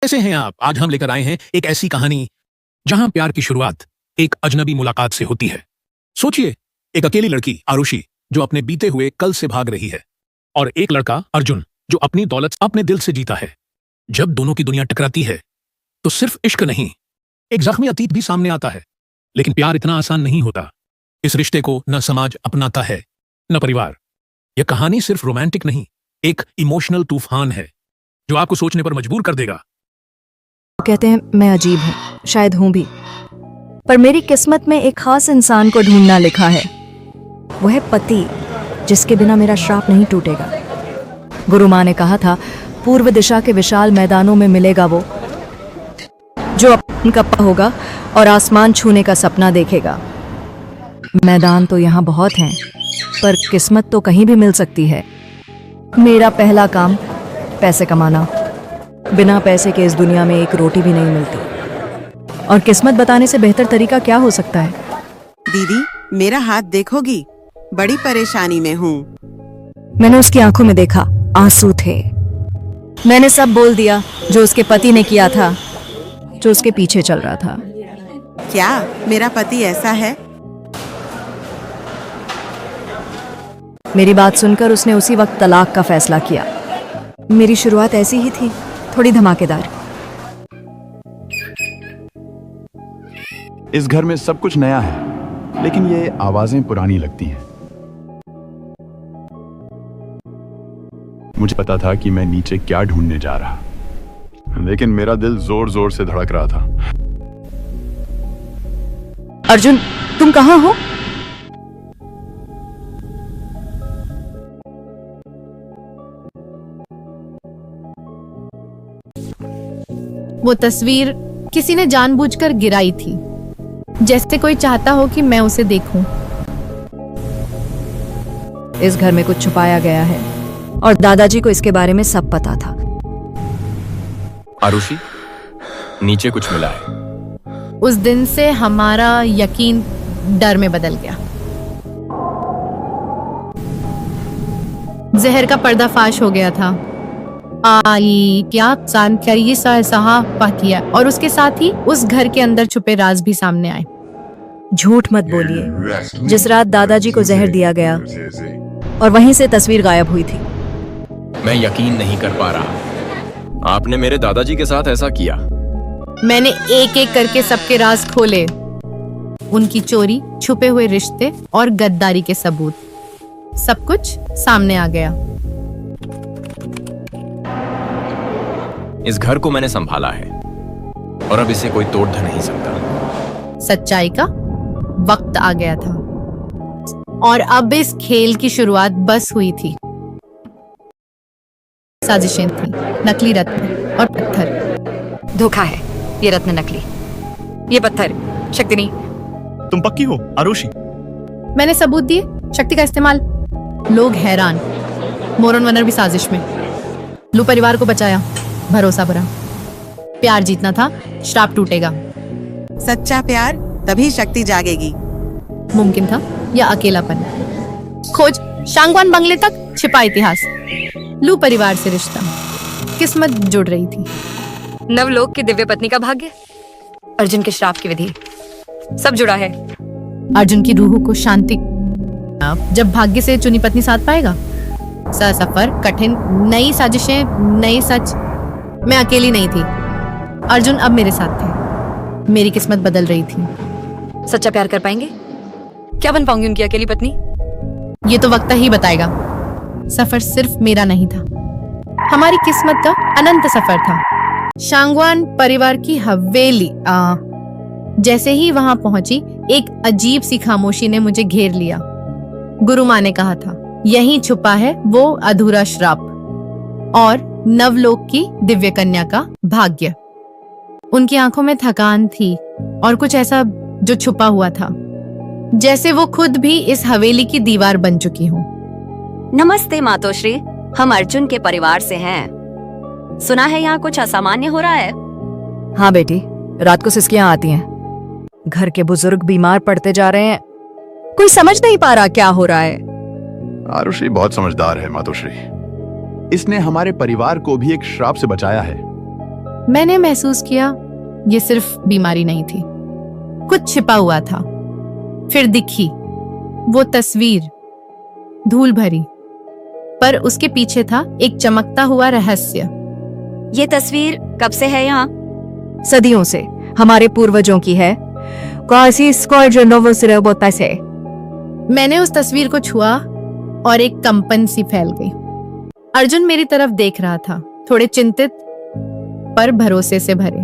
कैसे हैं आप? आज हम लेकर आए हैं एक ऐसी कहानी जहां प्यार की शुरुआत एक अजनबी मुलाकात से होती है। सोचिए, एक अकेली लड़की आरुषि जो अपने बीते हुए कल से भाग रही है, और एक लड़का अर्जुन जो अपनी दौलत अपने दिल से जीता है। जब दोनों की दुनिया टकराती है तो सिर्फ इश्क नहीं, एक जख्मी अतीत भी सामने आता है। लेकिन प्यार इतना आसान नहीं होता। इस रिश्ते को न समाज अपनाता है, न परिवार। यह कहानी सिर्फ रोमांटिक नहीं, एक इमोशनल तूफान है जो आपको सोचने पर मजबूर कर देगा। कहते हैं मैं अजीब हूँ, शायद हूँ भी, पर मेरी किस्मत में एक खास इंसान को ढूंढना लिखा है। वो है पति, जिसके बिना मेरा श्राप नहीं टूटेगा। गुरु माँ ने कहा था, पूर्व दिशा के विशाल मैदानों में मिलेगा वो जो अपना होगा और आसमान छूने का सपना देखेगा। मैदान तो यहाँ बहुत हैं, पर किस्मत तो कहीं भी मिल सकती है। मेरा पहला काम पैसे कमाना। बिना पैसे के इस दुनिया में एक रोटी भी नहीं मिलती, और किस्मत बताने से बेहतर तरीका क्या हो सकता है? दीदी, मेरा हाथ देखोगी? बड़ी परेशानी में हूँ। मैंने उसकी आंखों में देखा, आंसू थे। मैंने सब बोल दिया जो उसके पति ने किया था, जो उसके पीछे चल रहा था। क्या मेरा पति ऐसा है? मेरी बात सुनकर उसने उसी वक्त तलाक का फैसला किया। मेरी शुरुआत ऐसी ही थी, थोड़ी धमाकेदार। इस घर में सब कुछ नया है, लेकिन ये आवाजें पुरानी लगती हैं। मुझे पता था कि मैं नीचे क्या ढूंढने जा रहा, लेकिन मेरा दिल जोर जोर से धड़क रहा था। अर्जुन, तुम कहाँ हो? वो तस्वीर किसी ने जानबूझकर गिराई थी, जैसे कोई चाहता हो कि मैं उसे देखूं। इस घर में कुछ छुपाया गया है, और दादाजी को इसके बारे में सब पता था। आरुषि, नीचे कुछ मिला है। उस दिन से हमारा यकीन डर में बदल गया। जहर का पर्दाफाश हो गया था। आई क्या जानकारी सहा किया, और उसके साथ ही उस घर के अंदर छुपे राज भी सामने आए। झूठ मत बोलिए। जिस रात दादाजी को जहर दिया गया और वहीं से तस्वीर गायब हुई थी। मैं यकीन नहीं कर पा रहा, आपने मेरे दादाजी के साथ ऐसा किया। मैंने एक एक करके सबके राज खोले, उनकी चोरी, छुपे हुए रिश्ते और गद्दारी के सबूत। सब कुछ सामने आ गया। इस घर को मैंने संभाला है, और अब इसे कोई तोड़ नहीं सकता। सच्चाई का वक्त आ गया था, और अब इस खेल की शुरुआत बस हुई थी। साजिशें थी, नकली रत्न और पत्थर। धोखा है, ये रत्न नकली, ये पत्थर शक्तिनी। तुम पक्की हो आरुषि? मैंने सबूत दिए, शक्ति का इस्तेमाल। लोग हैरान। मोरन वनर भी साजिश में। लू परिवार को बचाया, भरोसा भरा। प्यार जीतना था, श्राप टूटेगा। सच्चा प्यार तभी शक्ति जागेगी। मुमकिन था, या अकेलापन। खोज शांगवान बंगले तक, छिपा इतिहास। लू परिवार से रिश्ता, किस्मत जुड़ रही थी। नवलोक की दिव्य पत्नी का भाग्य, अर्जुन के श्राप की विधि, सब जुड़ा है। अर्जुन की रूह को शांति जब भाग्य से चुनी पत्नी साथ पाएगा। सफर कठिन, नई साजिशें, नई सच। मैं अकेली नहीं थी, अर्जुन अब मेरे साथ थे। मेरी किस्मत बदल रही थी। सच्चा प्यार कर पाएंगे? क्या बन पाऊंगी उनकी अकेली पत्नी? ये तो वक्त ही बताएगा। सफर सिर्फ मेरा नहीं था, हमारी किस्मत का अनंत सफर था। शांगवान परिवार की हवेली। जैसे ही वहां पहुंची, एक अजीब सी खामोशी ने मुझे घेर लिया। गुरु माँ ने कहा था, यहीं छुपा है वो अधूरा श्राप और नवलोक की दिव्य कन्या का भाग्य। उनकी आंखों में थकान थी, और कुछ ऐसा जो छुपा हुआ था, जैसे वो खुद भी इस हवेली की दीवार बन चुकी हो। नमस्ते मातोश्री, हम अर्जुन के परिवार से हैं। सुना है यहाँ कुछ असामान्य हो रहा है। हाँ बेटी, रात को सिसकियां आती हैं। घर के बुजुर्ग बीमार पड़ते जा रहे हैं। कोई समझ नहीं पा रहा क्या हो रहा है। आरुषि बहुत समझदार है मातोश्री। इसने हमारे परिवार को भी एक श्राप से बचाया है। मैंने महसूस किया ये सिर्फ बीमारी नहीं थी, कुछ छिपा हुआ था। फिर दिखी वो तस्वीर, धूल भरी, पर उसके पीछे था एक चमकता हुआ रहस्य। ये तस्वीर कब से है यहाँ? सदियों से हमारे पूर्वजों की है। Quasi scourge novo cerebrotas है। मैंने उस तस्वीर को छुआ और एक कंपन सी फैल गई। अर्जुन मेरी तरफ देख रहा था, थोड़े चिंतित पर भरोसे से भरे।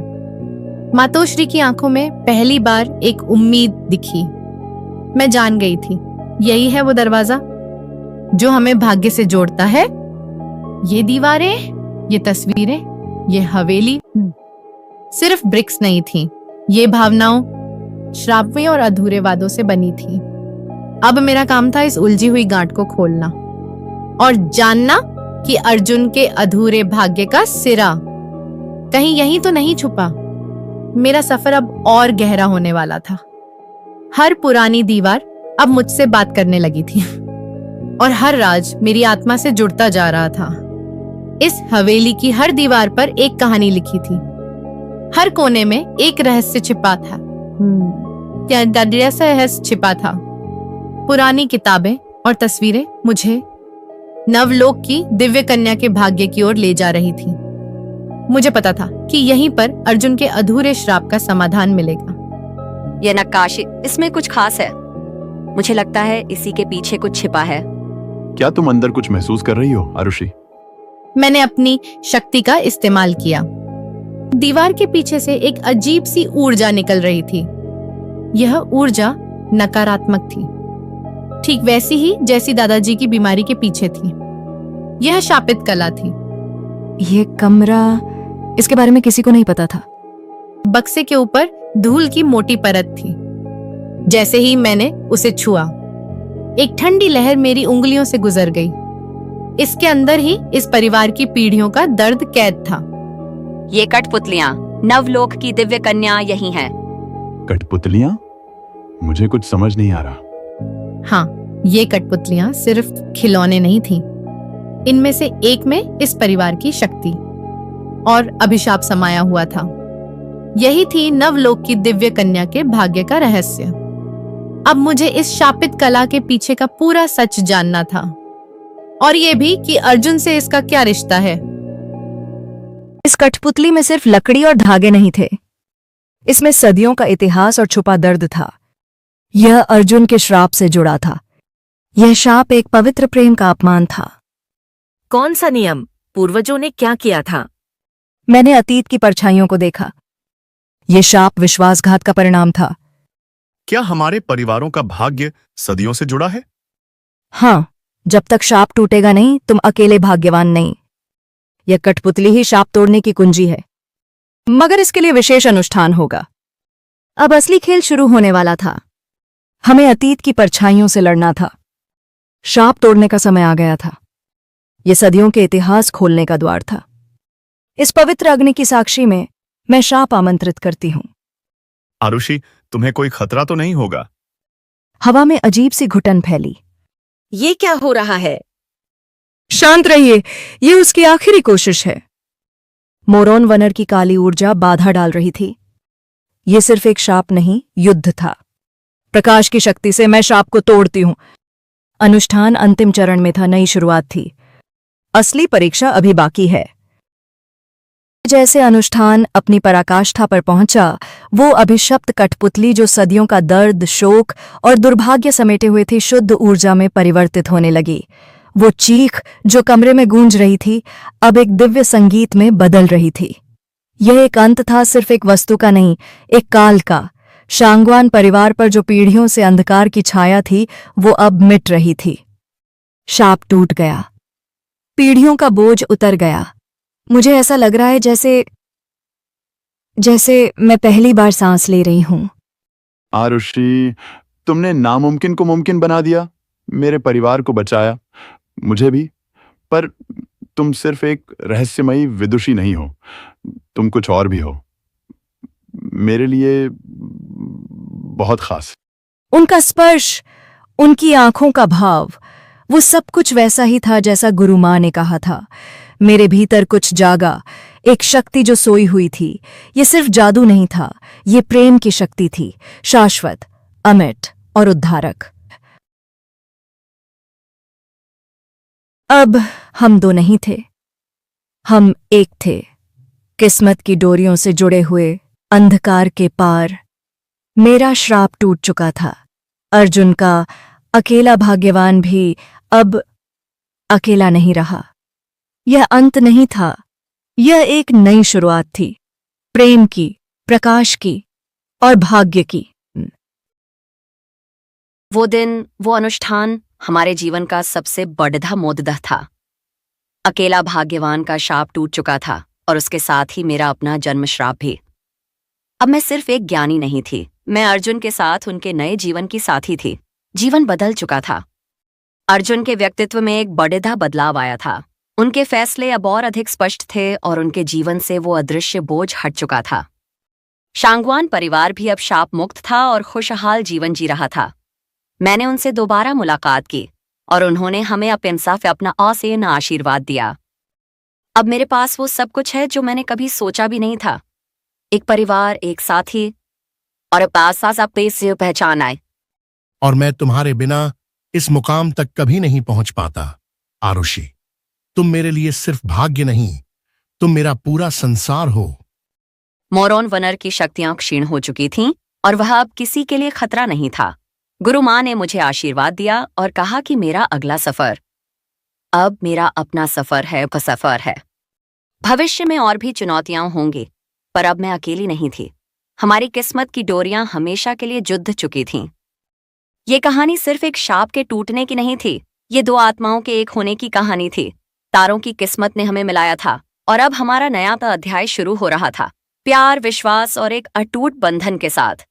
मातोश्री की आंखों में पहली बार एक उम्मीद दिखी। मैं जान गई थी, यही है वो दरवाजा जो हमें भाग्य से जोड़ता है। ये दीवारें, ये तस्वीरें, ये हवेली सिर्फ ब्रिक्स नहीं थी, ये भावनाओं, श्राव्य और अधूरे वादों से बनी थी। अब मेरा काम था इस उलझी हुई गांठ को खोलना और जानना कि अर्जुन के अधूरे भाग्य का सिरा कहीं यहीं तो नहीं छुपा। मेरा सफर अब और गहरा होने वाला था। हर पुरानी दीवार अब मुझसे बात करने लगी थी और हर राज मेरी आत्मा से जुड़ता जा रहा था। इस हवेली की हर दीवार पर एक कहानी लिखी थी, हर कोने में एक रहस्य छिपा था। रहस्य छिपा था। पुरानी किताबें और तस्वीरें मुझे नवलोक की दिव्य कन्या के भाग्य की ओर ले जा रही थी। मुझे पता था कि यहीं पर अर्जुन के अधूरे श्राप का समाधान मिलेगा। ये नक्काशी, इसमें कुछ खास है। मुझे लगता है इसी के पीछे कुछ छिपा है। क्या तुम अंदर कुछ महसूस कर रही हो आरुषि? मैंने अपनी शक्ति का इस्तेमाल किया। दीवार के पीछे से एक अजीब सी ऊर्जा निकल रही थी। यह ऊर्जा नकारात्मक थी, ठीक वैसी ही जैसी दादाजी की बीमारी के पीछे थी। यह शापित कला थी। ये कमरा, इसके बारे में किसी को नहीं पता था। बक्से के ऊपर धूल की मोटी परत थी। जैसे ही मैंने उसे छुआ, एक ठंडी लहर मेरी उंगलियों से गुजर गई। इसके अंदर ही इस परिवार की पीढ़ियों का दर्द कैद था। ये कठपुतलियां, नवलोक की दिव्य कन्या यही हैं। कठपुतलियां? मुझे कुछ समझ नहीं आ रहा। हाँ, ये कठपुतलियां सिर्फ खिलौने नहीं थीं। इनमें से एक में इस परिवार की शक्ति और अभिशाप समाया हुआ था। यही थी नवलोक की दिव्य कन्या के भाग्य का रहस्य। अब मुझे इस शापित कला के पीछे का पूरा सच जानना था, और ये भी कि अर्जुन से इसका क्या रिश्ता है। इस कठपुतली में सिर्फ लकड़ी और धागे नहीं थे, इसमें सदियों का इतिहास और छुपा दर्द था। यह अर्जुन के श्राप से जुड़ा था। यह शाप एक पवित्र प्रेम का अपमान था। कौन सा नियम? पूर्वजों ने क्या किया था? मैंने अतीत की परछाइयों को देखा। यह शाप विश्वासघात का परिणाम था। क्या हमारे परिवारों का भाग्य सदियों से जुड़ा है? हाँ, जब तक शाप टूटेगा नहीं, तुम अकेले भाग्यवान नहीं। यह कठपुतली ही शाप तोड़ने की कुंजी है, मगर इसके लिए विशेष अनुष्ठान होगा। अब असली खेल शुरू होने वाला था। हमें अतीत की परछाइयों से लड़ना था। शाप तोड़ने का समय आ गया था। यह सदियों के इतिहास खोलने का द्वार था। इस पवित्र अग्नि की साक्षी में मैं शाप आमंत्रित करती हूं। आरुषि, तुम्हें कोई खतरा तो नहीं होगा? हवा में अजीब सी घुटन फैली। ये क्या हो रहा है? शांत रहिए, ये उसकी आखिरी कोशिश है। मोरोन वनर की काली ऊर्जा बाधा डाल रही थी। यह सिर्फ एक शाप नहीं, युद्ध था। प्रकाश की शक्ति से मैं शाप को तोड़ती हूं। अनुष्ठान अंतिम चरण में था, नई शुरुआत थी। असली परीक्षा अभी बाकी है। जैसे अनुष्ठान अपनी पराकाष्ठा पर पहुंचा, वो अभिशप्त कठपुतली जो सदियों का दर्द, शोक और दुर्भाग्य समेटे हुए थी, शुद्ध ऊर्जा में परिवर्तित होने लगी। वो चीख जो कमरे में गूंज रही थी, अब एक दिव्य संगीत में बदल रही थी। यह एक अंत था, सिर्फ एक वस्तु का नहीं, एक काल का। शांगवान परिवार पर जो पीढ़ियों से अंधकार की छाया थी, वो अब मिट रही थी। शाप टूट गया, पीढ़ियों का बोझ उतर गया। मुझे ऐसा लग रहा है जैसे मैं पहली बार सांस ले रही हूं। आरुषि, तुमने नामुमकिन को मुमकिन बना दिया, मेरे परिवार को बचाया, मुझे भी। पर तुम सिर्फ एक रहस्यमयी विदुषी नहीं हो, तुम कुछ और भी हो, मेरे लिए बहुत खास। उनका स्पर्श, उनकी आंखों का भाव, वो सब कुछ वैसा ही था जैसा गुरु मां ने कहा था। मेरे भीतर कुछ जागा, एक शक्ति जो सोई हुई थी। ये सिर्फ जादू नहीं था, ये प्रेम की शक्ति थी, शाश्वत, अमिट और उद्धारक। अब हम दो नहीं थे, हम एक थे, किस्मत की डोरियों से जुड़े हुए, अंधकार के पार। मेरा श्राप टूट चुका था। अर्जुन का अकेला भाग्यवान भी अब अकेला नहीं रहा। यह अंत नहीं था, यह एक नई शुरुआत थी, प्रेम की, प्रकाश की और भाग्य की। वो दिन, वो अनुष्ठान हमारे जीवन का सबसे बड़ा मोददह था। अकेला भाग्यवान का शाप टूट चुका था और उसके साथ ही मेरा अपना जन्म श्राप भी। अब मैं सिर्फ एक ज्ञानी नहीं थी, मैं अर्जुन के साथ उनके नए जीवन की साथी थी। जीवन बदल चुका था। अर्जुन के व्यक्तित्व में एक बड़ा बदलाव आया था। उनके फैसले अब और अधिक स्पष्ट थे और उनके जीवन से वो अदृश्य बोझ हट चुका था। शांगवान परिवार भी अब शाप मुक्त था और खुशहाल जीवन जी रहा था। मैंने उनसे दोबारा मुलाकात की और उन्होंने हमें अहिंसा से अपना असीम आशीर्वाद दिया। अब मेरे पास वो सब कुछ है जो मैंने कभी सोचा भी नहीं था। एक परिवार, एक साथी और पास अपने से पहचान आए। और मैं तुम्हारे बिना इस मुकाम तक कभी नहीं पहुंच पाता। आरुषि, तुम मेरे लिए सिर्फ भाग्य नहीं, तुम मेरा पूरा संसार हो। मोरोन वनर की शक्तियां क्षीण हो चुकी थीं और वह अब किसी के लिए खतरा नहीं था। गुरु मां ने मुझे आशीर्वाद दिया और कहा कि मेरा अगला सफर अब मेरा अपना सफर है। भविष्य में और भी चुनौतियां होंगी, पर अब मैं अकेली नहीं थी। हमारी किस्मत की डोरियां हमेशा के लिए जुड़ चुकी थीं। ये कहानी सिर्फ एक शाप के टूटने की नहीं थी, ये दो आत्माओं के एक होने की कहानी थी। तारों की किस्मत ने हमें मिलाया था और अब हमारा नया अध्याय शुरू हो रहा था, प्यार, विश्वास और एक अटूट बंधन के साथ।